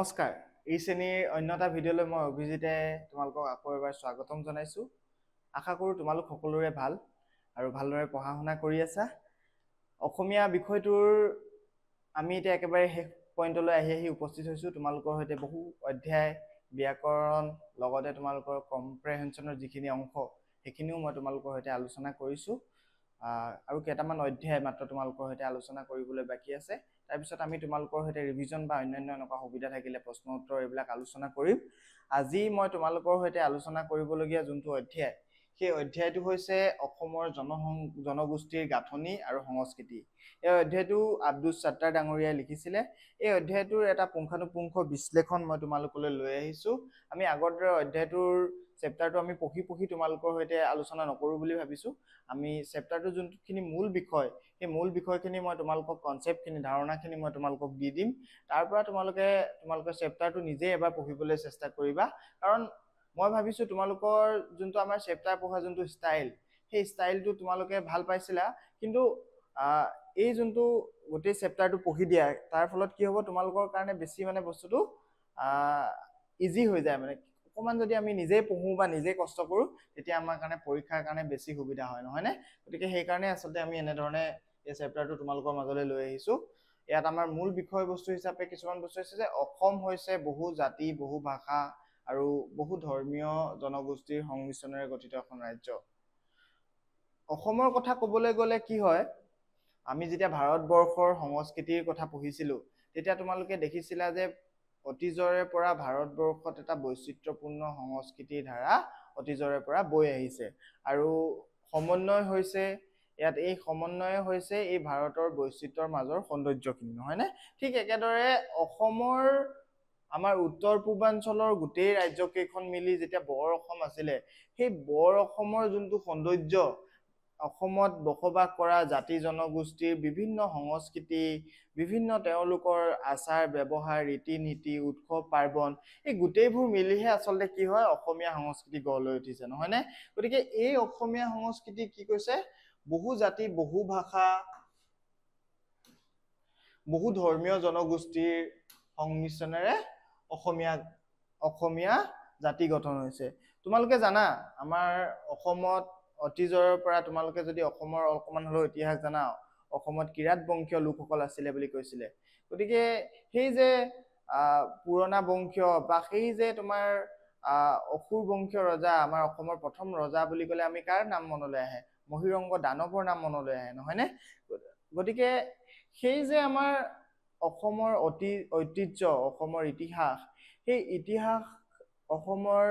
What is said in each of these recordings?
নমস্কাৰ এই শ্ৰেণীৰ অন্যটা ভিডিঅ'লৈ মই অভিজিতে তোমালোকক আকৌ এবাৰ স্বাগতম জনাইছো। আশা কৰোঁ তোমালোক সকলোৰে ভাল আৰু ভালদৰে পঢ়া শুনা কৰি আছা। অসমীয়া বিষয়টোৰ আমি এতিয়া একেবাৰে শেষ পইণ্টলৈ আহি উপস্থিত হৈছোঁ। তোমালোকৰ সৈতে বহু অধ্যায় ব্যাকৰণ লগতে তোমালোকৰ কম্প্ৰেহেনশ্যনৰ যিখিনি অংশ সেইখিনিও মই তোমালোকৰ সৈতে আলোচনা কৰিছোঁ আৰু কেইটামান অধ্যায় মাত্ৰ তোমালোকৰ সৈতে আলোচনা কৰিবলৈ বাকী আছে। তাৰপিছত আমি তোমালোকৰ সৈতে ৰিভিজন বা অন্যান্য এনেকুৱা সুবিধা থাকিলে প্ৰশ্ন উত্তৰ এইবিলাক আলোচনা কৰিম। আজি মই তোমালোকৰ সৈতে আলোচনা কৰিবলগীয়া যোনটো অধ্যায় সেই অধ্যায়টো হৈছে অসমৰ জনগোষ্ঠীৰ গাঁথনি আৰু সংস্কৃতি। এই অধ্যায়টো আব্দুছ ছাত্তাৰ ডাঙৰীয়াই লিখিছিলে। এই অধ্যায়টোৰ এটা পুংখানুপুংখ বিশ্লেষণ মই তোমালোকলৈ লৈ আহিছোঁ। আমি আগৰ দৰে অধ্যায়টোৰ চেপ্টাৰটো আমি পঢ়ি তোমালোকৰ সৈতে আলোচনা নকৰোঁ বুলি ভাবিছোঁ। আমি চেপ্টাৰটোৰ যোনখিনি মূল বিষয় সেই মূল বিষয়খিনি মই তোমালোকক কনচেপ্টখিনি ধাৰণাখিনি মই তোমালোকক দি দিম। তাৰ পৰা তোমালোকে চেপ্টাৰটো নিজে এবাৰ পঢ়িবলৈ চেষ্টা কৰিবা। কাৰণ মই ভাবিছোঁ তোমালোকৰ যোনটো আমাৰ চেপ্টাৰ পঢ়া যোনটো ষ্টাইল সেই ষ্টাইলটো তোমালোকে ভাল পাইছিলা, কিন্তু এই যোনটো গোটেই চেপ্টাৰটো পঢ়ি দিয়া তাৰ ফলত কি হ'ব তোমালোকৰ কাৰণে বেছি বস্তুটো ইজি হৈ যায়। অকণমান যদি আমি নিজেই পঢ়োঁ বা নিজেই কষ্ট কৰোঁ তেতিয়া আমাৰ কাৰণে পৰীক্ষাৰ কাৰণে বেছি সুবিধা হয়, নহয়নে? গতিকে সেইকাৰণে আচলতে আমি এনেধৰণে এই চেপ্টাৰটো তোমালোকৰ মাজলৈ লৈ আহিছোঁ। ইয়াত আমাৰ মূল বিষয়বস্তু হিচাপে কিছুমান বস্তু হৈছে যে অসম হৈছে বহু জাতি, বহু ভাষা আৰু বহু ধৰ্মীয় জনগোষ্ঠীৰ সংমিশ্ৰণেৰে গঠিত এখন ৰাজ্য। অসমৰ কথা ক'বলৈ গ'লে কি হয়, আমি যেতিয়া ভাৰতবৰ্ষৰ সংস্কৃতিৰ কথা পঢ়িছিলোঁ তেতিয়া তোমালোকে দেখিছিলা যে অতীজৰে পৰা ভাৰতবৰ্ষত এটা বৈচিত্ৰ্যপূৰ্ণ সংস্কৃতিৰ ধাৰা অতীজৰে পৰা বৈ আহিছে আৰু সমন্বয় হৈছে ইয়াত এই সমন্বয় হৈছে এই ভাৰতৰ বৈচিত্ৰ্যৰ মাজৰ সৌন্দৰ্যখিনি, নহয়নে? ঠিক একেদৰে অসমৰ আমাৰ উত্তৰ পূৰ্বাঞ্চলৰ গোটেই ৰাজ্যকেইখন মিলি যেতিয়া বৰ অসম আছিলে সেই বৰ অসমৰ যোনটো সৌন্দৰ্য, অসমত বসবাস কৰা জাতি জনগোষ্ঠীৰ বিভিন্ন সংস্কৃতি, বিভিন্ন তেওঁলোকৰ আচাৰ ব্যৱহাৰ, ৰীতি নীতি, উৎসৱ পাৰ্বণ, এই গোটেইবোৰ মিলিহে আচলতে কি হয় অসমীয়া সংস্কৃতি গঢ় লৈ উঠিছে, নহয়নে? গতিকে এই অসমীয়া সংস্কৃতি কি কৈছে, বহু জাতি, বহু ভাষা, বহু ধৰ্মীয় জনগোষ্ঠীৰ সংমিশ্ৰণেৰে অসমীয়া জাতি গঠন হৈছে। তোমালোকে জানা আমাৰ অসমত অতীজৰ পৰা তোমালোকে যদি অসমৰ অকণমান হ'লেও ইতিহাস জানা, অসমত কিৰাত বংশীয় লোকসকল আছিলে বুলি কৈছিলে। গতিকে সেই যে পুৰণা বংশীয় বা সেই যে তোমাৰ অসুৰ বংশীয় ৰজা, আমাৰ অসমৰ প্ৰথম ৰজা বুলি ক'লে আমি কাৰ নাম মনলৈ আহে? মহীৰংগ দানৱৰ নাম মনলৈ আহে, নহয়নে? গতিকে সেই যে আমাৰ অসমৰ ঐতিহ্য, অসমৰ ইতিহাস, সেই ইতিহাস অসমৰ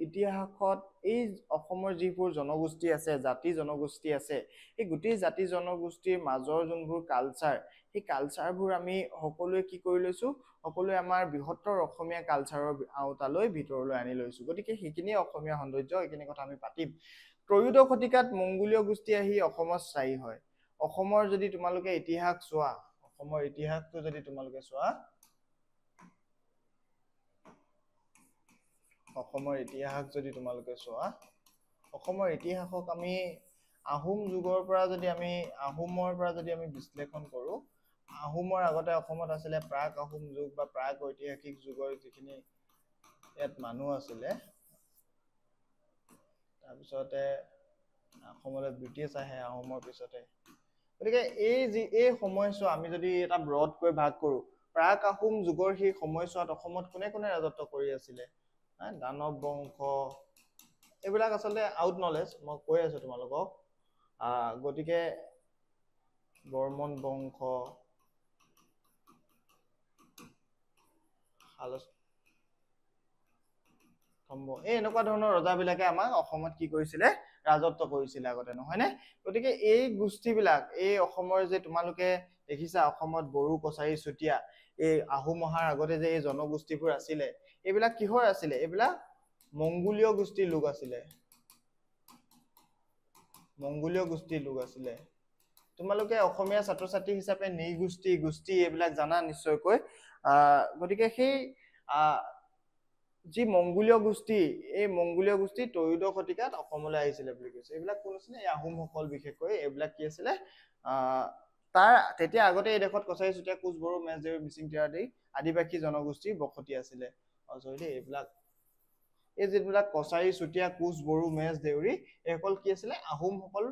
ইতিহাসত এই অসমৰ যিবোৰ জনগোষ্ঠী আছে, জাতি জনগোষ্ঠী আছে, এই গোটেই জাতি জনগোষ্ঠীৰ মাজৰ যোনবোৰ কালচাৰ, সেই কালচাৰবোৰ আমি সকলোৱে কি কৰি লৈছোঁ, সকলোৱে আমাৰ বৃহত্তৰ অসমীয়া কালচাৰৰ আওতালৈ ভিতৰলৈ আনি লৈছোঁ। গতিকে সেইখিনিয়ে অসমীয়া সৌন্দৰ্য, এইখিনি কথা আমি পাতিম। ত্ৰয়োদশ শতিকাত মংগোলীয় গোষ্ঠী আহি অসমত স্থায়ী হয়। অসমৰ যদি তোমালোকে ইতিহাস চোৱা, অসমৰ ইতিহাসটো যদি তোমালোকে চোৱা, অসমৰ ইতিহাসক আমি আহোমৰ পৰা যদি আমি বিশ্লেষণ কৰোঁ, আহোমৰ আগতে অসমত আছিলে প্ৰাক আহোম যুগ বা প্ৰাক ঐতিহাসিক যুগৰ যিখিনি ইয়াত মানুহ আছিলে, তাৰপিছতে অসমলৈ ব্ৰিটিছ আহে আহোমৰ পিছতে। গতিকে এই সময়ছোৱা আমি যদি এটা ব্ৰডকৈ ভাগ কৰোঁ, প্ৰাক আহোম যুগৰ সেই সময়ছোৱাত অসমত কোনে কোনে ৰাজত্ব কৰি আছিলে? দানৱ বংশ, এইবিলাক আচলতে আউট নলেজ, মই কৈ আছোঁ তোমালোকক। গতিকে বৰ্মন বংশ, এই এনেকুৱা ধৰণৰ ৰজাবিলাকে আমাক অসমত কি কৰিছিলে? ৰাজত্ব কৰিছিলে আগতে, নহয়নে? গতিকে এই গোষ্ঠীবিলাক, এই অসমৰ যে তোমালোকে দেখিছা অসমত বড়ো, কছাৰী, চুতীয়া, এই আহোম অহাৰ আগতে যে এই জনগোষ্ঠীবোৰ আছিলে, এইবিলাক কিহৰ আছিলে? এইবিলাক মংগোলীয় গোষ্ঠীৰ লোক আছিলে। তোমালোকে অসমীয়া ছাত্ৰ ছাত্ৰী হিচাপে নৃগোষ্ঠী, গোষ্ঠী এইবিলাক জানা নিশ্চয়কৈ। গতিকে সেই যি মংগোলীয় গোষ্ঠী, এই মংগোলীয় গোষ্ঠী ত্ৰয়োদশ শতিকাত অসমলৈ আহিছিলে বুলি কৈছে। এইবিলাক কোন আছিলে? এই আহোমসকল, বিশেষকৈ এইবিলাক কি আছিলে? তেতিয়া আগতে এই দেশত কছাৰী, চুতীয়া, কোচ, বড়ো, মেছ, দেউৰী, মিচিং, তিৱাৰী আদিবাসী জনগোষ্ঠীৰ বসতি আছিলে এইবিলাক এই যিবিলাক কছাৰী চুতীয়া কোচ বড়ো মেচ দেউৰী এইসকল কি আছিলে আহোমসকল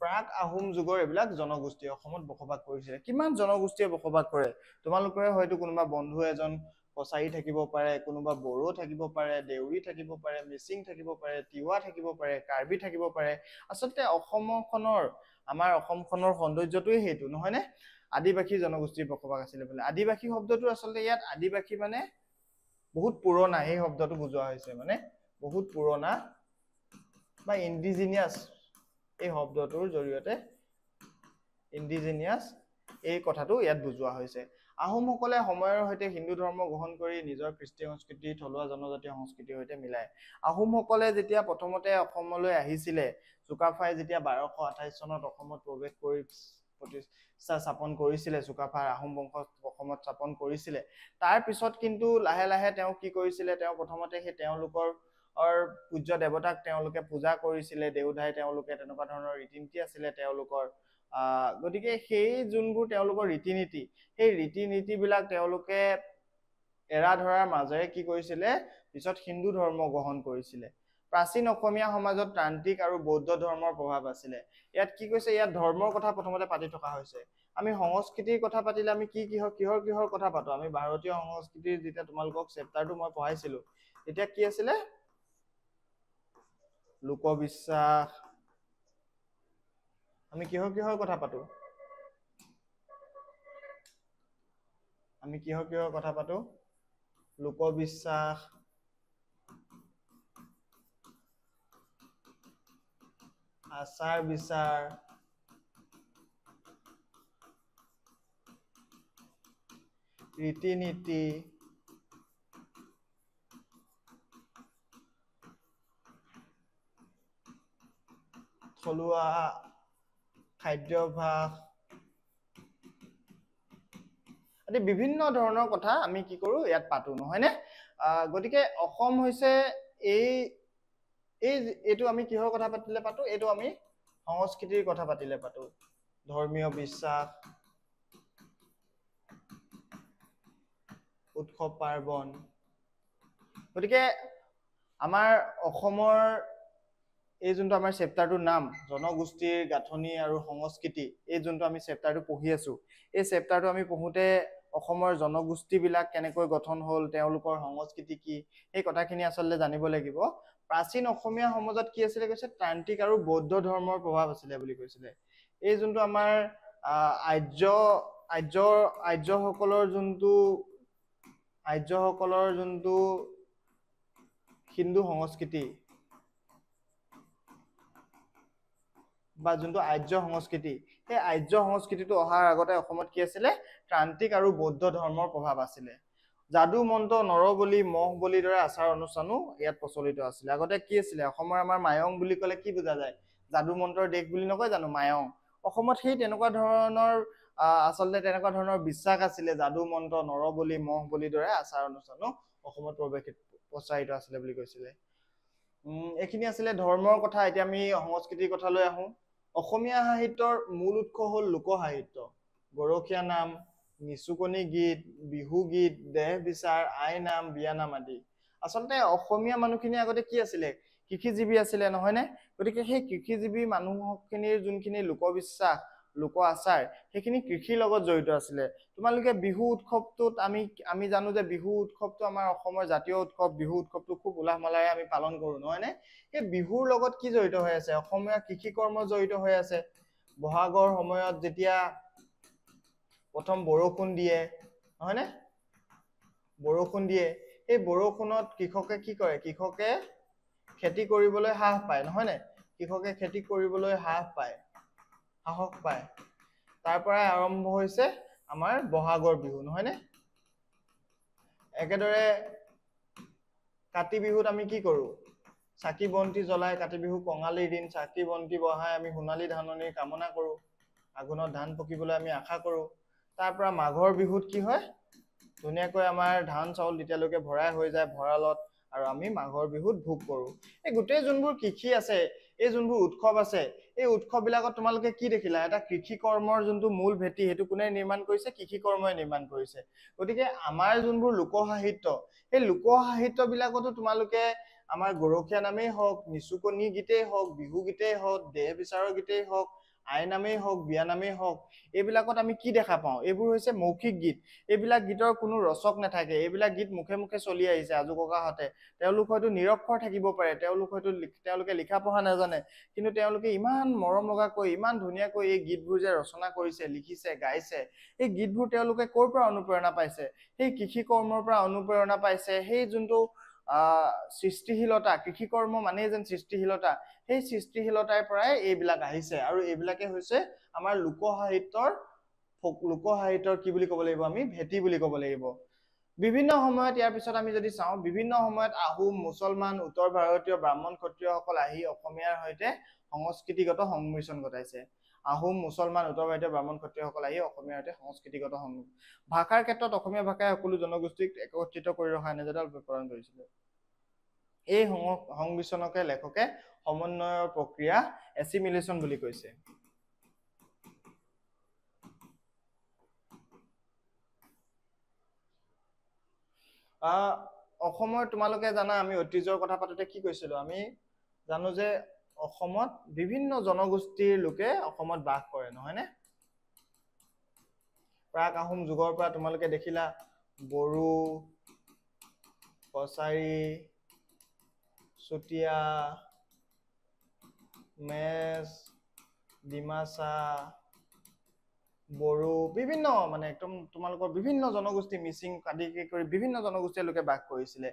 প্ৰাক আহোম যুগৰ এইবিলাক জনগোষ্ঠী অসমত বসবাস কৰিছিলে কিমান জনগোষ্ঠীয়ে বসবাস কৰে তোমালোকৰে হয়তো কোনোবা বন্ধু এজন কছাৰী থাকিব পাৰে কোনোবা বড়ো থাকিব পাৰে দেউৰী থাকিব পাৰে মিচিং থাকিব পাৰে তিৱা থাকিব পাৰে কাৰ্বি থাকিব পাৰে আচলতে আমাৰ অসমখনৰ সৌন্দৰ্যটোই সেইটো নহয় নে আদিবাসী জনগোষ্ঠীৰ বসবাস আছিলে বোলে আদিবাসী শব্দটো আচলতে ইয়াত আদিবাসী মানে বহুত পুৰণা এই শব্দটো বুজোৱা হৈছে মানে বহুত পুৰণা বা ইন্ডিজিনিয়াস এই শব্দটোৰ জৰিয়তে ইন্ডিজিনিয়াস এই কথাটো ইয়াত বুজোৱা হৈছে আহোমসকলে সময়ৰ সৈতে হিন্দু ধৰ্ম গ্ৰহণ কৰি নিজৰ কৃষ্টি সংস্কৃতি থলুৱা জনজাতীয় সংস্কৃতিৰ সৈতে মিলায় আহোমসকলে যেতিয়া প্ৰথমতে অসমলৈ আহিছিলে চুকাফাই যেতিয়া 1228 চনত অসমত প্ৰৱেশ কৰি প্ৰতিষ্ঠা স্থাপন কৰিছিলে চুকাফাৰ আহোম বংশ অসমত স্থাপন কৰিছিলে তাৰ পিছত কিন্তু লাহে লাহে তেওঁ কি কৰিছিলে তেওঁ প্ৰথমতে সেই তেওঁলোকৰ পূজ্য দেৱতাক তেওঁলোকে পূজা কৰিছিলে দেউধাই তেওঁলোকে তেনেকুৱা ধৰণৰ ৰীতি-নীতি আছিলে তেওঁলোকৰ গতিকে সেই যোনবোৰ তেওঁলোকৰ ৰীতি-নীতি সেই ৰীতি-নীতিবিলাক তেওঁলোকে এৰা ধৰাৰ মাজেৰে কি কৰিছিলে পিছত হিন্দু ধৰ্ম গ্ৰহণ কৰিছিলে প্ৰাচীন অসমীয়া সমাজত ত্ৰান্তিক আৰু বৌদ্ধ ধৰ্মৰ প্ৰভাৱ আছিলে ইয়াত কি কৈছে ইয়াত ধৰ্মৰ কথা প্ৰথমতে পাতি থকা হৈছে আমি সংস্কৃতিৰ কথা পাতিলে আমি কিহৰ কথা পাতো আমি ভাৰতীয় সংস্কৃতিৰ যেতিয়া তোমালোকক চেপ্টাৰটো মই পঢ়াইছিলো এতিয়া কি আছিলে লোকবিশ্বাস আমি কিহৰ কথা পাতো আমি কিহৰ কথা পাতো লোকবিশ্বাস আচাৰ বিচাৰ ৰীতি-নীতি থলুৱা খাদ্যাভ্যাস আদি বিভিন্ন ধৰণৰ কথা আমি কি কৰো ইয়াত পাতো নহয় নে গতিকে অসম হৈছে এইটো আমি কিহৰ কথা পাতিলে পাতো এইটো আমি সংস্কৃতিৰ কথা পাতিলে পাতো ধৰ্মীয় বিশ্বাস উৎসৱ পাৰ্বণ গতিকে আমাৰ অসমৰ এই যোনটো আমাৰ চেপ্টাৰটোৰ নাম জনগোষ্ঠীৰ গাঁথনি আৰু সংস্কৃতি এই যোনটো আমি চেপ্টাৰটো পঢ়ি আছো এই চেপ্টাৰটো আমি পঢ়োতে অসমৰ জনগোষ্ঠীবিলাক কেনেকৈ গঠন হ'ল তেওঁলোকৰ সংস্কৃতি কি এই কথাখিনি আচলতে জানিব লাগিব প্ৰাচীন অসমীয়া সমাজত কি আছিলে কৈছে ত্ৰান্তিক আৰু বৌদ্ধ ধৰ্মৰ প্ৰভাৱ আছিলে বুলি কৈছিলে এই যোনটো আমাৰ আৰ্যসকলৰ যোনটো হিন্দু সংস্কৃতি বা যোনটো আৰ্য সংস্কৃতি সেই আৰ্য সংস্কৃতিটো অহাৰ আগতে অসমত কি আছিলে ত্ৰান্তিক আৰু বৌদ্ধ ধৰ্মৰ প্ৰভাৱ আছিলে যাদু মন্ত্ৰ নৰবলি মহ বলিৰ দৰে আচাৰ অনুষ্ঠানো ইয়াত প্ৰচলিত আছিলে আগতে কি আছিলে অসমৰ আমাৰ মায়ং বুলি ক'লে কি বুজা যায় যাদু মন্ত্ৰৰ দেশ বুলি নকয় জানো মায়ং অসমত সেই তেনেকুৱা ধৰণৰ বিশ্বাস আছিলে যাদু মন্ত্ৰ নৰবলি মহ বলিৰ দৰে আচাৰ অনুষ্ঠানো অসমত প্ৰচাৰিত আছিলে বুলি কৈছিলে এইখিনি আছিলে ধৰ্মৰ কথা এতিয়া আমি সংস্কৃতিৰ কথালৈ আহো অসমীয়া সাহিত্যৰ মূল উৎস হ'ল লোক সাহিত্য গৰখীয়া নাম নিচুকনি গীত বিহু গীত দেহ বিচাৰ আই নাম বিয়া নাম আদি আচলতে অসমীয়া মানুহখিনি আগতে কি আছিলে কৃষিজীৱী আছিলে নহয় নে গতিকে সেই কৃষিজীৱী মানুহখিনিৰ যোনখিনি লোকবিশ্বাস লোক আচাৰ সেইখিনি কৃষিৰ লগত জড়িত আছিলে তোমালোকে বিহু উৎসৱটোত আমি জানো যে বিহু উৎসৱটো আমাৰ অসমৰ জাতীয় উৎসৱ বিহু উৎসৱটো খুব উলাহ মালাৰে আমি পালন কৰো নহয় নে এই বিহুৰ লগত কি জড়িত হৈ আছে অসমীয়া কৃষি কৰ্ম জড়িত হৈ আছে বহাগৰ সময়ত যেতিয়া প্ৰথম বৰষুণ দিয়ে নহয় নে বৰষুণ দিয়ে এই বৰষুণত কৃষকে কি কৰে কৃষকে খেতি কৰিবলৈ সাহস পায় নহয় নে কৃষকে খেতি কৰিবলৈ সাহস পায় তাৰ পৰাই আৰম্ভ হৈছে আমাৰ বহাগৰ বিহু নহয় নে একেদৰে কাতি বিহুত আমি কি কৰো চাকি বন্তি জ্বলাই কাতি বিহু কঙালীৰ দিন চাকি বন্তি বহাই আমি সোণালী ধাননিৰ কামনা কৰো আঘোণত ধান পকিবলৈ আমি আশা কৰো তাৰ পৰা মাঘৰ বিহুত কি হয় ধুনীয়াকৈ আমাৰ ধান চাউল তেতিয়ালৈকে ভৰাই হৈ যায় ভঁৰালত আৰু আমি মাঘৰ বিহুত ভোগ কৰোঁ। এই গোটেই যোনবোৰ কৃষি আছে, এই যোনবোৰ উৎসৱ আছে, এই উৎসৱবিলাকত তোমালোকে কি দেখিলা? এটা কৃষি কৰ্মৰ যোনটো মূল ভেটি সেইটো কোনে নিৰ্মাণ কৰিছে? কৃষি কৰ্মই নিৰ্মাণ কৰিছে। গতিকে আমাৰ যোনবোৰ লোকসাহিত্য, সেই লোকসাহিত্যবিলাকতো তোমালোকে আমাৰ গৰখীয়া নামেই হওক, নিচুকনি গীতেই হওক, বিহু গীতেই হওক, দেহ বিচাৰৰ গীতেই হওক, আই নামেই হওক, বিয়া নামেই হওক, এইবিলাকত আমি কি দেখা পাওঁ? এইবোৰ হৈছে মৌখিক গীত। এইবিলাক গীতৰ কোনো ৰচক নাথাকে। এইবিলাক গীত মুখে মুখে চলি আহিছে আজু ককাহঁতে। তেওঁলোক হয়তো নিৰক্ষৰ থাকিব পাৰে, তেওঁলোকে লিখা পঢ়া নাজানে, কিন্তু তেওঁলোকে ইমান মৰম লগাকৈ, ইমান ধুনীয়াকৈ এই গীতবোৰ যে ৰচনা কৰিছে, লিখিছে, গাইছে, এই গীতবোৰ তেওঁলোকে ক'ৰ পৰা অনুপ্ৰেৰণা পাইছে? সেই কৃষি কৰ্মৰ পৰা অনুপ্ৰেৰণা পাইছে। সেই যোনটো সৃষ্টিশীলতা, কৃষি কৰ্ম মানেই যেন সৃষ্টিশীলতা, সেই সৃষ্টিশীলতাৰ পৰাই এইবিলাক আহিছে। আৰু এইবিলাকে হৈছে আমাৰ লোকসাহিত্যৰ কি বুলি ক'ব লাগিব? আমি ভেটি বুলি ক'ব লাগিব। বিভিন্ন সময়ত ইয়াৰ পিছত আমি যদি চাওঁ, বিভিন্ন সময়ত আহোম, মুছলমান, উত্তৰ ভাৰতীয় ব্ৰাহ্মণ ক্ষত্ৰিয়সকল আহি অসমীয়াৰ সৈতে সংস্কৃতিগত সংমিশ্ৰণ ঘটাইছে। আহোম, মুছলমান, উত্তৰ ভাৰতীয় ব্ৰাহ্মণ ক্ষত্ৰিয়সকল আহি অসমীয়াৰ সৈতে সংস্কৃতিগত ভাষাৰ ক্ষেত্ৰত অসমীয়া ভাষাই সকলো জনগোষ্ঠীক একত্ৰিত কৰি ৰখা নেজাডাল প্ৰদান কৰিছিলে। এই সংমিশ্ৰণকে লেখকে সমন্বয়ৰ প্ৰক্ৰিয়া, এছিমিলেশ্যন বুলি কৈছে। অসমৰ তোমালোকে জানা, আমি ঐতিহ্যৰ কথা পাতোতে কি কৈছিলো? আমি জানো যে অসমত বিভিন্ন জনগোষ্ঠীৰ লোকে অসমত বাস কৰে, নহয়নে? প্ৰাক আহোম যুগৰ পৰা তোমালোকে দেখিলা বড়ো, কছাৰী, চুতীয়া, মেচ, ডিমাচা, বড়ো, বিভিন্ন মানে একদম তোমালোকৰ বিভিন্ন জনগোষ্ঠী, মিচিং আদিকে কৰি বিভিন্ন জনগোষ্ঠীৰ লোকে বাস কৰিছিলে।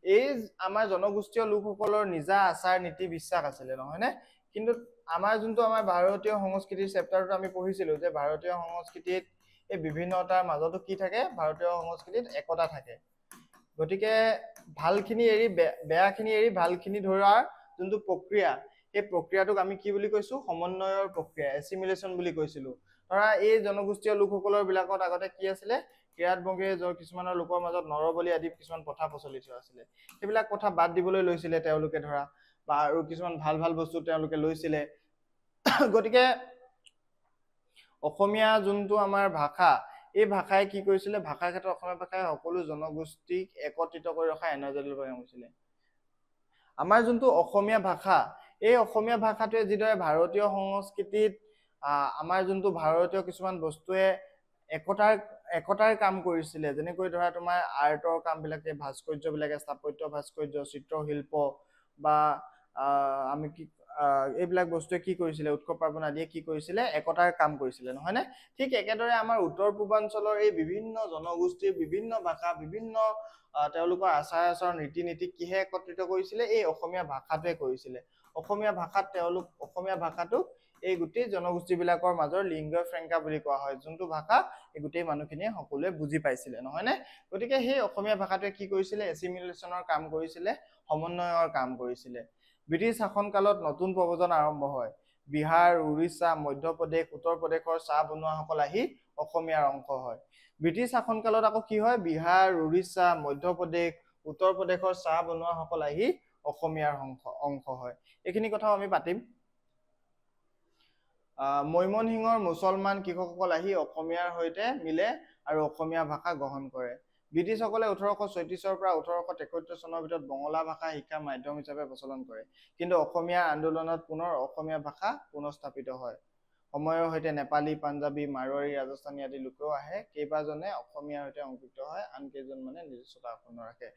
এই আমাৰ জনগোষ্ঠীয় লোকসকলৰ নিজা আচাৰ নীতি বিশ্বাস আছিলে, নহয়নে? কিন্তু আমাৰ যোনটো আমাৰ ভাৰতীয় সংস্কৃতিৰ চেপ্টাৰটো আমি পঢ়িছিলো যে ভাৰতীয় সংস্কৃতিত এই বিভিন্নতাৰ মাজতো কি থাকে? ভাৰতীয় সংস্কৃতিত একতা থাকে। গতিকে ভালখিনি এৰি বেয়াখিনি এৰি ভালখিনি ধৰাৰ যোনটো প্ৰক্ৰিয়া, সেই প্ৰক্ৰিয়াটোক আমি কি বুলি কৈছো? সমন্বয়ৰ প্ৰক্ৰিয়া, এছিমিলেশ্যন বুলি কৈছিলো। ধৰা এই জনগোষ্ঠীয় লোকসকলৰ বিলাকত আগতে কি আছিলে? কিৰাত বংশীয় কিছুমানৰ লোকৰ মাজত নৰবলি আদি কিছুমান প্ৰথা প্ৰচলিত আছিলে। সেইবিলাক কথা বাদ দিবলৈ লৈছিলে তেওঁলোকে, ধৰা, বা আৰু কিছুমান ভাল ভাল বস্তু তেওঁলোকে লৈছিলে। গতিকে অসমীয়া যোনটো আমাৰ ভাষা, এই ভাষাই কি কৰিছিলে? ভাষাৰ ক্ষেত্ৰত অসমীয়া ভাষাই সকলো জনগোষ্ঠীক একত্ৰিত কৰি ৰখা এনাজৰী হৈছিলে। আমাৰ যোনটো অসমীয়া ভাষা, এই অসমীয়া ভাষাটোৱে যিদৰে ভাৰতীয় সংস্কৃতিত আমাৰ যোনটো ভাৰতীয় কিছুমান বস্তুৱে একতাৰ কাম কৰিছিলে, যেনেকৈ ধৰা তোমাৰ আৰ্টৰ কামবিলাকে, ভাস্কৰ্যবিলাকে, স্থাপত্য ভাস্কৰ্য, চিত্ৰশিল্প বা আমি কি এইবিলাক বস্তুৱে কি কৰিছিলে? উৎসৱ পাৰ্বণ আদিয়ে কি কৰিছিলে? একতাৰ কাম কৰিছিলে, নহয়নে? ঠিক একেদৰে আমাৰ উত্তৰ পূৰ্বাঞ্চলৰ এই বিভিন্ন জনগোষ্ঠীৰ বিভিন্ন ভাষা, বিভিন্ন তেওঁলোকৰ আচাৰ ৰীতি নীতি কিহে একত্ৰিত কৰিছিলে? এই অসমীয়া ভাষাটোৱে কৰিছিলে। অসমীয়া ভাষাটোক এই গোটেই জনগোষ্ঠীবিলাকৰ মাজৰ লিংগুয়া ফ্ৰেংকা বুলি কোৱা হয়। যোনটো ভাষা এই গোটেই মানুহখিনিয়ে সকলোৱে বুজি পাইছিলে, নহয়নে? গতিকে সেই অসমীয়া ভাষাটোৱে কি কৰিছিলে? এছিমিলেশ্যনৰ কাম কৰিছিলে, সমন্বয়ৰ কাম কৰিছিলে। ব্ৰিটিছ শাসনকালত নতুন প্ৰব্ৰজন আৰম্ভ হয়। বিহাৰ, উৰিষ্যা, মধ্যপ্ৰদেশ, উত্তৰ প্ৰদেশৰ চাহ বনুৱাসকল আহি অসমীয়াৰ অংশ হয়। ব্ৰিটিছ শাসনকালত আকৌ কি হয়? বিহাৰ, উৰিষ্যা, মধ্যপ্ৰদেশ, উত্তৰ প্ৰদেশৰ চাহ বনুৱাসকল আহি অসমীয়াৰ অংশ হয়। এইখিনি কথাও আমি পাতিম। মৈমনসিংহৰ মুছলমান কৃষকসকল আহি অসমীয়াৰ সৈতে মিলে আৰু অসমীয়া ভাষা গ্ৰহণ কৰে। ব্ৰিটিছসকলে 1836 পৰা 1873 চনৰ ভিতৰত বঙলা ভাষা শিক্ষাৰ মাধ্যম হিচাপে প্ৰচলন কৰে। কিন্তু অসমীয়া আন্দোলনত পুনৰ অসমীয়া ভাষা পুনঃস্থাপিত হয়। সময়ৰ সৈতে নেপালী, পাঞ্জাবী, মাৰোৱাৰী, ৰাজস্থানী আদি লোকেও আহে। কেইবাজনে অসমীয়াৰ সৈতে সংযুক্ত হয়, আন কেইজনমানে নিজস্বতা অক্ষুণ্ণ ৰাখে।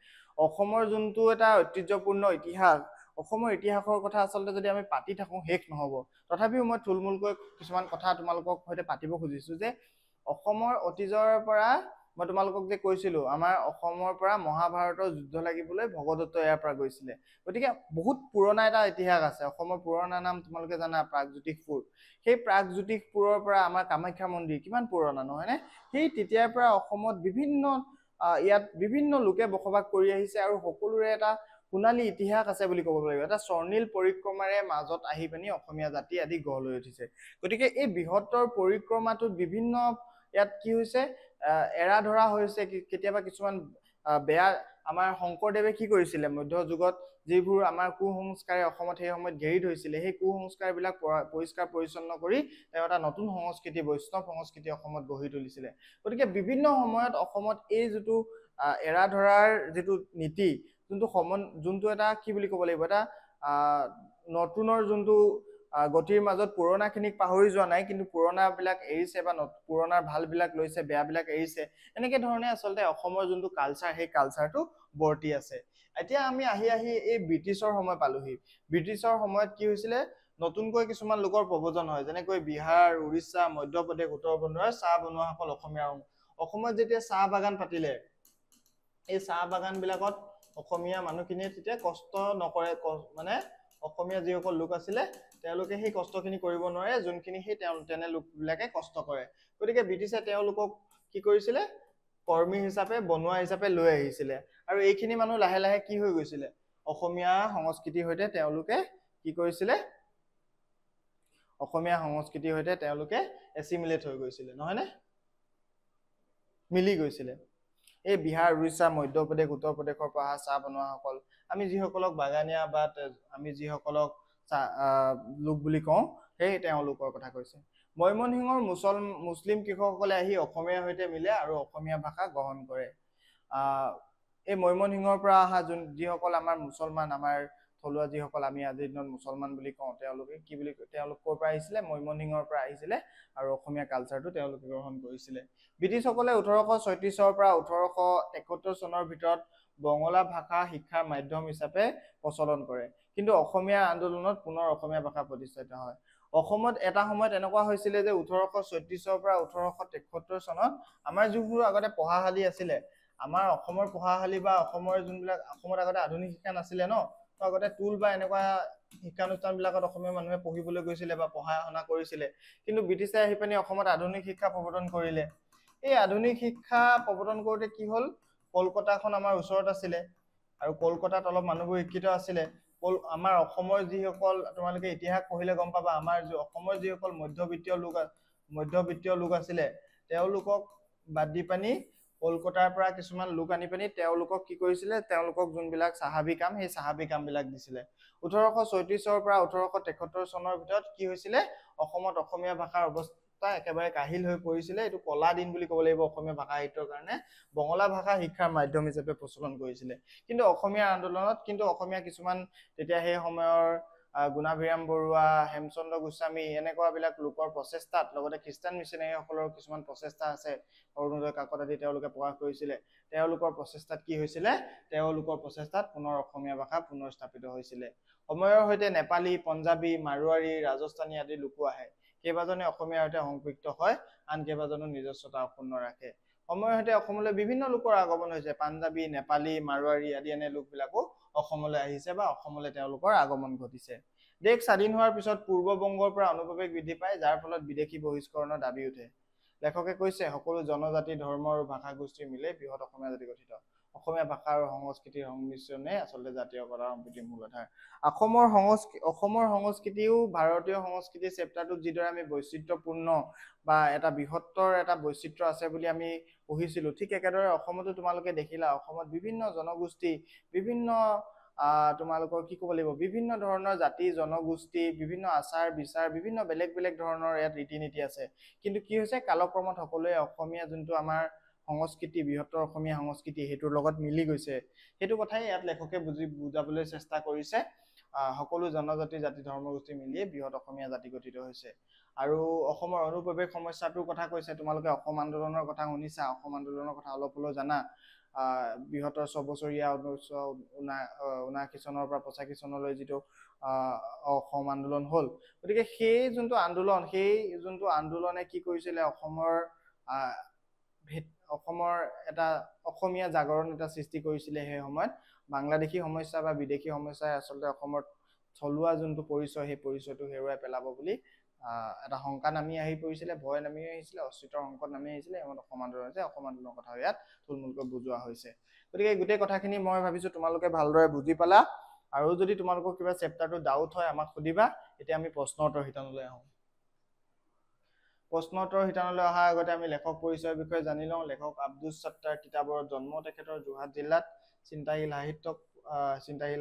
অসমৰ যোনটো এটা ঐতিহ্যপূৰ্ণ ইতিহাস, অসমৰ ইতিহাসৰ কথা আচলতে যদি আমি পাতি থাকো শেষ নহব। তথাপিও মই থুলমূলকৈ কিছুমান কথা তোমালোকক সৈতে পাতিব খুজিছো যে অসমৰ অতীজৰ পৰা মই তোমালোকক যে কৈছিলো আমাৰ অসমৰ পৰা মহাভাৰতৰ যুদ্ধ লাগিবলৈ ভগদত্ত ইয়াৰ পৰা গৈছিলে। গতিকে বহুত পুৰণা এটা ইতিহাস আছে। অসমৰ পুৰণা নাম তোমালোকে জানা প্ৰাগজ্যোতিষপুৰ। সেই প্ৰাগজ্যোতিষপুৰৰ পৰা আমাৰ কামাখ্যা মন্দিৰ কিমান পুৰণা, নহয়নে? সেই তেতিয়াৰ পৰা অসমত ইয়াত বিভিন্ন লোকে বসবাস কৰি আহিছে আৰু সকলোৰে এটা সোণালী ইতিহাস আছে বুলি ক'ব লাগিব। এটা স্বৰ্ণীল পৰিক্ৰমাৰে মাজত আহি পিনি অসমীয়া জাতি আদি গঢ় লৈ উঠিছে। গতিকে এই বৃহত্তৰ পৰিক্ৰমাটোত বিভিন্ন ইয়াত কি হৈছে? এৰা ধৰা হৈছে, কেতিয়াবা কিছুমান বেয়া আমাৰ শংকৰদেৱে কি কৰিছিলে মধ্যযুগত যিবোৰ আমাৰ কুসংস্কাৰে অসমত সেই সময়ত ঘেৰি ধৰিছিলে সেই কুসংস্কাৰবিলাক পৰিষ্কাৰ পৰিচ্ছন্ন কৰি তেওঁ এটা নতুন সংস্কৃতি বৈষ্ণৱ সংস্কৃতি অসমত গঢ়ি তুলিছিলে গতিকে বিভিন্ন সময়ত অসমত এই যিটো এৰা ধৰাৰ যিটো নীতি যোনটো এটা কি বুলি ক'ব লাগিব এটা নতুনৰ যোনটো গতিৰ মাজত পুৰণাখিনিক পাহৰি যোৱা নাই কিন্তু পুৰণাবিলাক এৰিছে বা পুৰণাৰ ভালবিলাক লৈছে বেয়াবিলাক এৰিছে এনেকে ধৰণে আচলতে অসমৰ যোনটো কালচাৰ সেই কালচাৰটো বৰ্তি আছে এতিয়া আমি আহি এই ব্ৰিটিছৰ সময় পালোহি ব্ৰিটিছৰ সময়ত কি হৈছিলে নতুনকৈ কিছুমান লোকৰ প্ৰব্ৰজন হয় যেনেকৈ বিহাৰ উৰিষ্যা মধ্যপ্ৰদেশ উত্তৰ প্ৰদেশৰ চাহ বনোৱাসকল অসমত যেতিয়া চাহ বাগান পাতিলে এই চাহ বাগানবিলাকত অসমীয়া মানুহখিনিয়ে তেতিয়া কষ্ট নকৰে মানে অসমীয়া যিসকল লোক আছিলে তেওঁলোকে সেই কষ্টখিনি কৰিব নোৱাৰে যোনখিনি সেই তেনে লোকবিলাকে কষ্ট কৰে গতিকে ব্ৰিটিছে তেওঁলোকক কি কৰিছিলে কৰ্মী হিচাপে বনোৱা হিচাপে লৈ আহিছিলে আৰু এইখিনি মানুহ লাহে লাহে কি হৈ গৈছিলে অসমীয়া সংস্কৃতিৰ সৈতে তেওঁলোকে কি কৰিছিলে অসমীয়া সংস্কৃতিৰ সৈতে তেওঁলোকে এছিমিলেট হৈ গৈছিলে নহয়নে মিলি গৈছিলে এই বিহাৰ উৰিষ্যা মধ্যপ্ৰদেশ উত্তৰ প্ৰদেশৰ পৰা অহা চাহ বনোৱাসকল আমি যিসকলক বাগানীয়া বা আমি যিসকলক লোক বুলি কওঁ সেই তেওঁলোকৰ কথা কৈছে ময়মনসিংহৰ মুছলিম কৃষকসকলে আহি অসমীয়াৰ সৈতে মিলে আৰু অসমীয়া ভাষা গ্ৰহণ কৰে এই ময়মনসিংহৰ পৰা অহা যিসকল আমাৰ মুছলমান আমাৰ থলুৱা যিসকল আমি আজিৰ দিনত মুছলমান বুলি কওঁ তেওঁলোকে কি বুলি তেওঁলোক ক'ৰ পৰা আহিছিলে ময়মনসিংহৰ পৰা আহিছিলে আৰু অসমীয়া কালচাৰটো তেওঁলোকে গ্ৰহণ কৰিছিলে ব্ৰিটিছসকলে 1836 পৰা 1873 চনৰ ভিতৰত বঙলা ভাষা শিক্ষাৰ মাধ্যম হিচাপে প্ৰচলন কৰে কিন্তু অসমীয়া আন্দোলনত পুনৰ অসমীয়া ভাষা প্ৰতিষ্ঠিত হয় অসমত এটা সময়ত এনেকুৱা হৈছিলে যে 1836 পৰা 1873 চনত আমাৰ যিবোৰ আগতে পঢ়াশালী আছিলে আমাৰ অসমৰ পঢ়াশালী বা অসমৰ যোনবিলাক অসমত আগতে আধুনিক শিক্ষা নাছিলে ন তো আগতে টুল বা এনেকুৱা শিক্ষানুষ্ঠানবিলাকত অসমীয়া মানুহে পঢ়িবলৈ গৈছিলে বা পঢ়া শুনা কৰিছিলে কিন্তু ব্ৰিটিছে আহি পিনি অসমত আধুনিক শিক্ষা প্ৰৱৰ্তন কৰিলে এই আধুনিক শিক্ষা প্ৰৱৰ্তন কৰোঁতে কি হ'ল কলকাতাখন আমাৰ ওচৰত আছিলে আৰু কলকাতাত অলপ মানুহবোৰ শিক্ষিত আছিলে আমাৰ অসমৰ যিসকল তোমালোকে ইতিহাস পঢ়িলে গম পাবা আমাৰ অসমৰ যিসকল মধ্যবিত্তীয় লোক আছিলে তেওঁলোকক বাদ দি পানি কলকাতাৰ পৰা কিছুমান লোক আনি পানি তেওঁলোকক কি কৰিছিলে তেওঁলোকক যোনবিলাক সাহাবী কাম সেই সাহাবী কামবিলাক দিছিলে 1836 পৰা 1873 চনৰ ভিতৰত কি হৈছিলে অসমত অসমীয়া ভাষাৰ অৱস্থা একেবাৰে কাহিল হৈ পৰিছিলে এইটো কলা দিন বুলি ক'ব লাগিব অসমীয়া ভাষা সাহিত্যৰ কাৰণে বঙলা ভাষা শিক্ষাৰ মাধ্যম হিচাপে প্ৰচলন কৰিছিলে কিন্তু অসমীয়া আন্দোলনত কিন্তু অসমীয়া কিছুমান তেতিয়া সেই সময়ৰ গুণাভিৰাম বৰুৱা হেমচন্দ্ৰ গোস্বামী এনেকুৱাবিলাক লোকৰ প্ৰচেষ্টাত লগতে খ্ৰীষ্টান মিছনেৰীসকলৰ কিছুমান প্ৰচেষ্টা আছে অৰুণোদয় কাকত আদি তেওঁলোকে প্ৰকাশ কৰিছিলে তেওঁলোকৰ প্ৰচেষ্টাত কি হৈছিলে তেওঁলোকৰ প্ৰচেষ্টাত পুনৰ অসমীয়া ভাষা পুনৰ স্থাপিত হৈছিলে সময়ৰ সৈতে নেপালী পঞ্জাবী মাৰোৱাৰী ৰাজস্থানী আদি লোকো আহে কেইবাজনে অসমীয়াৰ সৈতে সংপৃক্ত হয় আন কেইবাজনো নিজস্বতা অক্ষুণ্ণ ৰাখে সময়ৰ সৈতে অসমলৈ বিভিন্ন লোকৰ আগমন হৈছে পাঞ্জাবী নেপালী মাৰোৱাৰী আদি এনে লোকবিলাকো অসমলৈ আহিছে বা অসমলৈ তেওঁলোকৰ আগমন ঘটিছে দেশ স্বাধীন হোৱাৰ পিছত পূৰ্ববংগৰ পৰা অনুপ্ৰৱেশ বৃদ্ধি পায় যাৰ ফলত বিদেশী বহিষ্কৰণৰ দাবী উঠে লেখকে কৈছে সকলো জনজাতি ধৰ্ম আৰু ভাষা গোষ্ঠী মিলে বৃহৎ অসমীয়া জাতি গঠিত অসমীয়া ভাষা আৰু সংস্কৃতিৰ সংমিশ্ৰণে আচলতে জাতীয়তাৰ সম্প্ৰীতিৰ মূল আধাৰ অসমৰ সংস্কৃতিও ভাৰতীয় সংস্কৃতিৰ চেপ্টাৰটোত যিদৰে আমি বৈচিত্ৰ্যপূৰ্ণ বা এটা বৃহত্তৰ এটা বৈচিত্ৰ্য আছে বুলি আমি পঢ়িছিলো ঠিক একেদৰে অসমতো তোমালোকে দেখিলা অসমত বিভিন্ন জনগোষ্ঠী বিভিন্ন তোমালোকৰ কি ক'ব লাগিব বিভিন্ন ধৰণৰ জাতি জনগোষ্ঠী বিভিন্ন আচাৰ বিচাৰ বিভিন্ন বেলেগ বেলেগ ধৰণৰ ইয়াত ৰীতি নীতি আছে কিন্তু কি হৈছে কালক্ৰমত সকলোৱে অসমীয়া যোনটো আমাৰ সংস্কৃতি বৃহত্তৰ অসমীয়া সংস্কৃতি হেতুৰ লগত মিলি গৈছে হেতু কথাই ইয়াত লেখকে বুজাবলৈ চেষ্টা কৰিছে সকলো জনজাতি জাতি ধৰ্মগোষ্ঠী মিলি বৃহৎ অসমীয়া জাতি গঠিত হৈছে আৰু অসমৰ অনুপ্ৰৱেশ সমস্যাটোৰ কথা কৈছে তোমালোকে অসম আন্দোলনৰ কথা শুনিছা অসম আন্দোলনৰ কথা অলপ হলেও জানা বৃহত্তৰ 6 বছৰীয়া 1979 চনৰ পৰা 85 চনলৈ যিটো অসম আন্দোলন হ'ল গতিকে সেই যোনটো আন্দোলনে কি কৰিছিলে অসমৰ এটা অসমীয়া জাগৰণ এটা সৃষ্টি কৰিছিলে সেই সময়ত বাংলাদেশী সমস্যা বা বিদেশী সমস্যাই আচলতে অসমৰ থলুৱা যোনটো পৰিচয় সেই পৰিচয়টো হেৰুৱাই পেলাব বুলি এটা শংকা নামি আহি পৰিছিলে ভয় নামি আহিছিলে অস্তিত্বৰ সংকট নামি আহিছিলে অসম আন্দোলনৰ কথা ইয়াত থুলমূলকৈ বুজোৱা হৈছে গতিকে গোটেই কথাখিনি মই ভাবিছো তোমালোকে ভালদৰে বুজি পালা আৰু যদি তোমালোকৰ কিবা চেপ্টাৰটো ডাউট হয় আমাক সুধিবা এতিয়া আমি প্ৰশ্ন উত্তৰ শিতানলৈ আহোঁ প্ৰশ্নোত্তৰ শিতানলৈ অহাৰ আগতে আমি লেখক পৰিচয়ৰ বিষয়ে জানি লওঁ। লেখক আব্দুছ ছাত্তাৰ কিতাপৰ জন্ম তেখেতৰ যোৰহাট জিলাত। চিন্তাশীল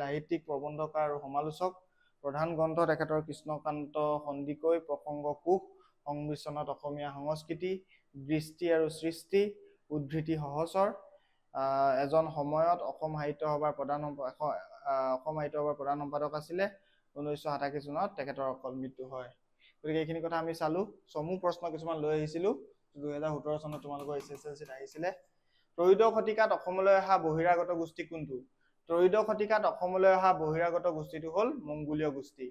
সাহিত্যিক, প্ৰবন্ধকাৰ আৰু সমালোচক। প্ৰধান গ্ৰন্থ তেখেতৰ কৃষ্ণকান্ত সন্দিকৈ প্ৰসংগ কোষ, সংমিশ্ৰণত অসমীয়া সংস্কৃতি, দৃষ্টি আৰু সৃষ্টি, উদ্ধৃতি সহচৰ। এজন সময়ত অসম সাহিত্য সভাৰ প্ৰধান সম্পাদক আছিলে। 1987 চনত তেখেতৰ অকল মৃত্যু হয়। গতিকে এইখিনি কথা আমি চালো। চমু প্ৰশ্ন কিছুমান লৈ আহিছিলো 2017 চনত তোমালোকৰ SSLCত আহিছিলে। ত্ৰয়োদশ শতিকাত অসমলৈ অহা বহিৰাগত গোষ্ঠী কোনটো? ত্ৰয়োদশ শতিকাত অসমলৈ অহা বহিৰাগত গোষ্ঠীটো হ'ল মংগোলীয় গোষ্ঠী।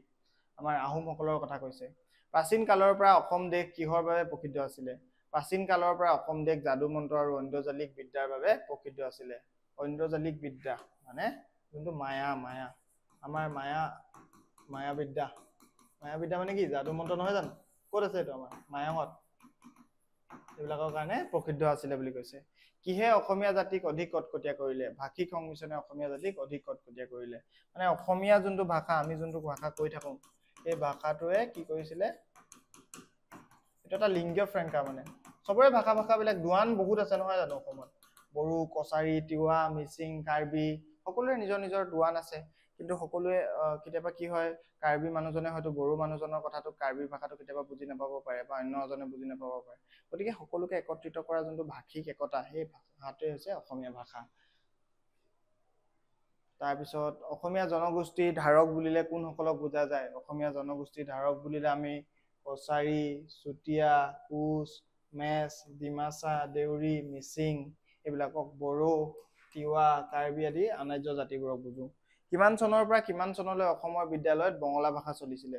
আমাৰ আহোমসকলৰ কথা কৈছে। প্ৰাচীন কালৰ পৰা অসম দেশ কিহৰ বাবে প্ৰসিদ্ধ আছিলে? প্ৰাচীন কালৰ পৰা অসম দেশ যাদু মন্ত্ৰ আৰু ঐন্দ্ৰজালিক বিদ্যাৰ বাবে প্ৰসিদ্ধ আছিলে। ঐন্দ্ৰজালিক বিদ্যা মানে যোনটো মায়া আমাৰ মায়া বিদ্যা মানে কি? যাদু মন্ত্ৰ নহয় জানো? ক'ত আছে এইটো? আমাৰ মায়াঙত। এইবিলাকৰ কাৰণে প্ৰসিদ্ধ আছিলে বুলি কৈছে। কিহে অসমীয়া জাতিক অধিক কটকটীয়া কৰিলে? ভাষিক সংমিশ্ৰণে অসমীয়া জাতিক অধিক কটকটীয়া কৰিলে। মানে অসমীয়া যোনটো ভাষা, আমি যোনটো ভাষা কৈ থাকোঁ, সেই ভাষাটোৱে কি কৰিছিলে? এইটো এটা লিংগীয় ফ্ৰেংকা, মানে চবৰে ভাষাবিলাক দোৱান বহুত আছে নহয় জানো অসমত? বড়ো, কছাৰী, তিৱা, মিচিং, কাৰ্বি সকলোৰে নিজৰ নিজৰ দোৱান আছে। কিন্তু সকলোৱে কেতিয়াবা কি হয়, কাৰ্বি মানুহজনে হয়তো বড়ো মানুহজনৰ কথাটো কাৰ্বি ভাষাটো কেতিয়াবা বুজি নাপাব পাৰে বা অন্য এজনে বুজি নাপাব পাৰে। গতিকে সকলোকে একত্ৰিত কৰা যোনটো ভাষিক একতা, সেই ভাষাটোৱে হৈছে অসমীয়া ভাষা। তাৰপিছত অসমীয়া জনগোষ্ঠীৰ ধাৰক বুলিলে কোনসকলক বুজা যায়? অসমীয়া জনগোষ্ঠীৰ ধাৰক বুলিলে আমি কছাৰী, চুতীয়া, কোচ, মেচ, ডিমাচা, দেউৰী, মিচিং, এইবিলাকক বড়ো, তিৱা, কাৰ্বি আদি অনাৰ্য জাতিবোৰক বুজো। কিমান চনৰ পৰা কিমান চনলৈ অসমৰ বিদ্যালয়ত বঙলা ভাষা চলিছিলে?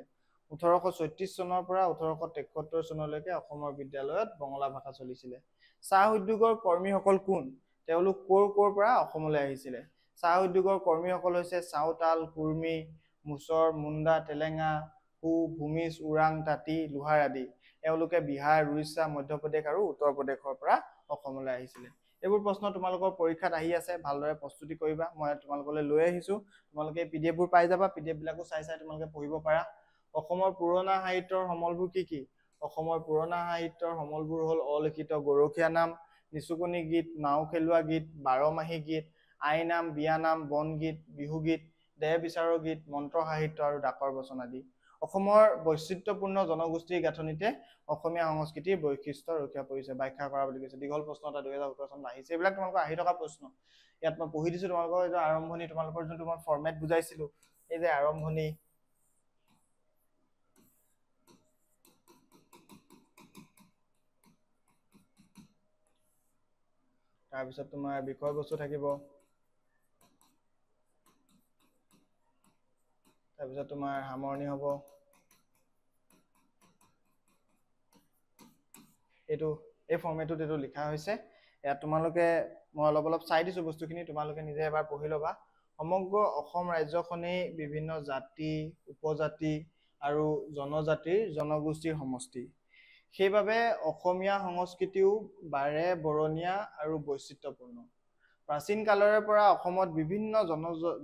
1836 চনৰ পৰা 1873 চনলৈকে অসমৰ বিদ্যালয়ত বঙলা ভাষা চলিছিলে। চাহ উদ্যোগৰ কৰ্মীসকল কোন? তেওঁলোক ক'ৰ পৰা অসমলৈ আহিছিলে? চাহ উদ্যোগৰ কৰ্মীসকল হৈছে চাওতাল, কুৰ্মী, মুছৰ, মুণ্ডা, তেলেঙা, হু, ভূমিজ, ওৰাং, তাঁতী, লোহাৰ আদি। এওঁলোকে বিহাৰ, উৰিষ্যা, মধ্যপ্ৰদেশ আৰু উত্তৰ প্ৰদেশৰ পৰা অসমলৈ আহিছিলে। এইবোৰ প্ৰশ্ন তোমালোকৰ পৰীক্ষাত আহি আছে, ভালদৰে প্ৰস্তুতি কৰিবা। মই তোমালোকলৈ লৈ আহিছো, তোমালোকে PDF বোৰ পাই যাবা। PDF বিলাকো চাই তোমালোকে পঢ়িব পাৰা। অসমৰ পুৰণা সাহিত্যৰ সমলবোৰ কি কি? অসমৰ পুৰণা সাহিত্যৰ সমলবোৰ হ'ল অলিখিত গৰখীয়া নাম, নিচুকনি গীত, নাও খেলোৱা গীত, বাৰমাহী গীত, আইনাম, বিয়ানাম, বনগীত, বিহুগীত, দেহ বিচাৰৰ গীত, মন্ত্ৰ সাহিত্য আৰু ডাকৰ বচন আদি। অসমৰ বৈচিত্ৰ্যপূৰ্ণ জনগোষ্ঠীৰ গাঁথনিতে অসমীয়া সংস্কৃতিৰ বৈশিষ্ট্য ৰক্ষা পৰিছে। ব্যাখ্যা কৰা বুলি কৈছে। দীঘল প্ৰশ্ন এটা 2017 চনত আহিছে। এইবিলাক তোমালোকৰ আহি থকা প্ৰশ্ন। ইয়াত মই পঢ়ি দিছো তোমালোকৰ এইটো আৰম্ভণি, তোমালোকৰ যোনটো মই ফৰ্মেট বুজাইছিলো, এই যে আৰম্ভণি, তাৰপিছত তোমাৰ বিষয়বস্তু থাকিব, তাৰপিছত তোমাৰ সামৰণি হ'ব। এই ফৰ্মেটটোত এইটো লিখা হৈছে। ইয়াত তোমালোকে মই অলপ চাই দিছো বস্তুখিনি, তোমালোকে নিজে এবাৰ পঢ়ি ল'বা। সমগ্ৰ অসম ৰাজ্যখনেই বিভিন্ন জাতি, উপজাতি আৰু জনজাতিৰ জনগোষ্ঠীৰ সমষ্টি। সেইবাবে অসমীয়া সংস্কৃতিও বাৰে বৰণীয়া আৰু বৈচিত্ৰ্যপূৰ্ণ। প্ৰাচীন কালৰে পৰা অসমত বিভিন্ন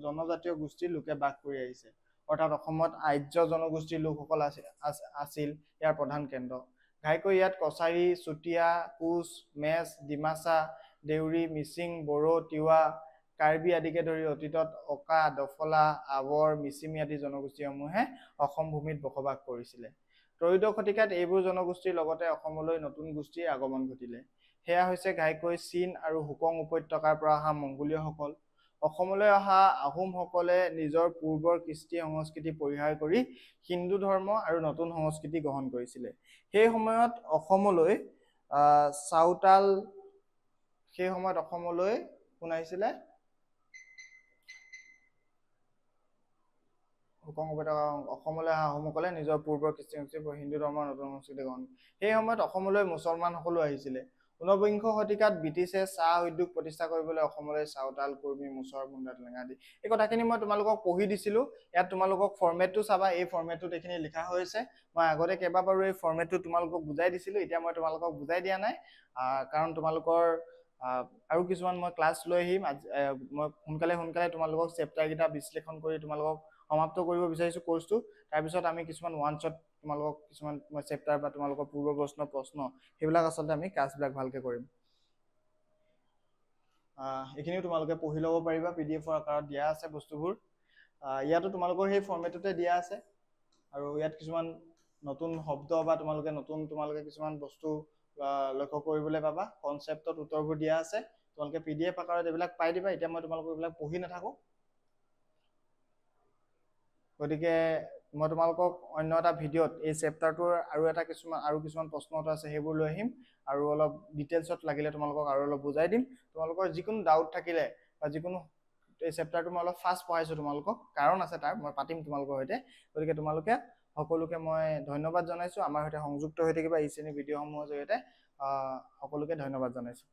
জনজাতীয় গোষ্ঠীৰ লোকে বাস কৰি আহিছে। অৰ্থাৎ অসমত আৰ্য জনগোষ্ঠীৰ লোকসকল আছিল ইয়াৰ প্ৰধান কেন্দ্ৰ। ঘাইকৈ ইয়াত কছাৰী, চুতীয়া, কোচ, মেচ, ডিমাচা, দেউৰী, মিচিং, বড়ো, তিৱা, কাৰ্বি আদিকে ধৰি অতীতত অকা, দফলা, আৱৰ, মিচিমি আদি জনগোষ্ঠীসমূহে অসম ভূমিত বসবাস কৰিছিলে। ত্ৰয়োদশ শতিকাত এইবোৰ জনগোষ্ঠীৰ লগতে অসমলৈ নতুন গোষ্ঠীৰ আগমন ঘটিলে। সেয়া হৈছে ঘাইকৈ চীন আৰু হুকং উপত্যকাৰ পৰা অহা মংগোলীয়সকল। অসমলৈ অহা আহোমসকলে নিজৰ পূৰ্বৰ কৃষ্টি সংস্কৃতি পৰিহাৰ কৰি হিন্দু ধৰ্ম আৰু নতুন সংস্কৃতি গ্ৰহণ কৰিছিলে। সেই সময়ত অসমলৈ কোন আহিছিলে? হুকং উপত্যকা। অসমলৈ অহা আহোমসকলে নিজৰ পূৰ্বৰ কৃষ্টি সংস্কৃতি হিন্দু ধৰ্মৰ নতুন সংস্কৃতি গ্ৰহণ। সেই সময়ত অসমলৈ মুছলমানসকলো আহিছিলে। 19বিংশ শতিকাত ব্ৰিটিছে চাহ উদ্যোগ প্ৰতিষ্ঠা কৰিবলৈ অসমলৈ চাওতাল, কুৰ্মী, মুছৰ, মুণ্ডা, তেলেঙা আদি। এই কথাখিনি মই তোমালোকক পঢ়ি দিছিলো। ইয়াত তোমালোকক ফৰ্মেটটো চাবা। এই ফৰ্মেটটোত এইখিনি লিখা হৈছে। মই আগতে কেইবাবাৰো এই ফৰ্মেটটো তোমালোকক বুজাই দিছিলো। এতিয়া মই তোমালোকক বুজাই দিয়া নাই, কাৰণ তোমালোকৰ আৰু কিছুমান মই ক্লাছ লৈ আহিম। মই সোনকালে তোমালোকক চেপ্টাৰ কেইটা বিশ্লেষণ কৰি তোমালোকক সমাপ্ত কৰিব বিচাৰিছোঁ কোৰ্চটো। তাৰপিছত আমি কিছুমান ওৱান শ্বট তোমালোকক কিছুমান চেপ্টাৰ বা তোমালোকৰ পূৰ্ব প্ৰশ্ন সেইবিলাক আচলতে আমি ক্লাছবিলাক ভালকৈ কৰিম। এইখিনিও তোমালোকে পঢ়ি ল'ব পাৰিবা, PDF আকাৰত দিয়া আছে বস্তুবোৰ। ইয়াতো তোমালোকৰ সেই ফৰ্মেটতে দিয়া আছে, আৰু ইয়াত কিছুমান নতুন শব্দ বা তোমালোকে কিছুমান বস্তু লক্ষ্য কৰিবলৈ পাবা। কনচেপ্টত উত্তৰবোৰ দিয়া আছে, তোমালোকে PDF আকাৰত এইবিলাক পাই দিবা। এতিয়া মই তোমালোকক এইবিলাক পঢ়ি নাথাকোঁ, গতিকে মই তোমালোকক অন্য এটা ভিডিঅ'ত এই চেপ্টাৰটোৰ আৰু কিছুমান প্ৰশ্ন আছে সেইবোৰ লৈ আহিম, আৰু অলপ ডিটেইলছত লাগিলে তোমালোকক আৰু অলপ বুজাই দিম। তোমালোকৰ যিকোনো ডাউট থাকিলে বা যিকোনো এই চেপ্টাৰটো মই অলপ ফাষ্ট পঢ়াইছোঁ তোমালোকক, কাৰণ আছে তাৰ, মই পাতিম তোমালোকৰ সৈতে। গতিকে তোমালোকে সকলোকে মই ধন্যবাদ জনাইছোঁ। আমাৰ সৈতে সংযুক্ত হৈ থাকিবা এই শ্ৰেণীৰ ভিডিঅ'সমূহৰ জৰিয়তে। সকলোকে ধন্যবাদ জনাইছোঁ।